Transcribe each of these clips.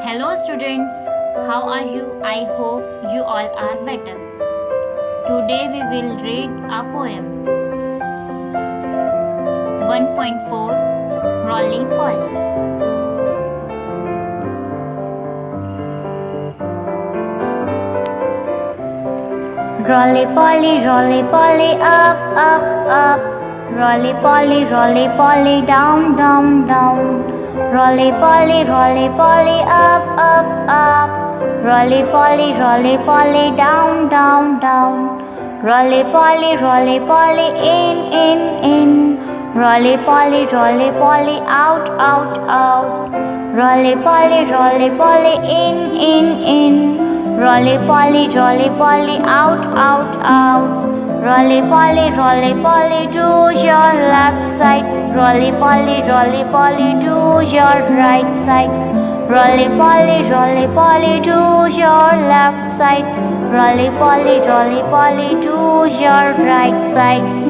Hello students, how are you? I hope you all are better. Today we will read a poem. 1.4 Rolly Polly. Rolly Polly, up, up, up. Rolly Polly, down, down, down. Rolly Polly, up, up, up. Rolly Polly, down, down, down. Rolly Polly, in. Rolly Polly, out, out, out. Rolly Polly, in. Rolly Polly, out, out, out. Rolly Polly, do your left side. Rolly Polly, do your right side. Rolly Polly, do your left side. Rolly Polly, do your right side.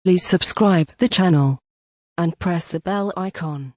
Please subscribe the channel and press the bell icon.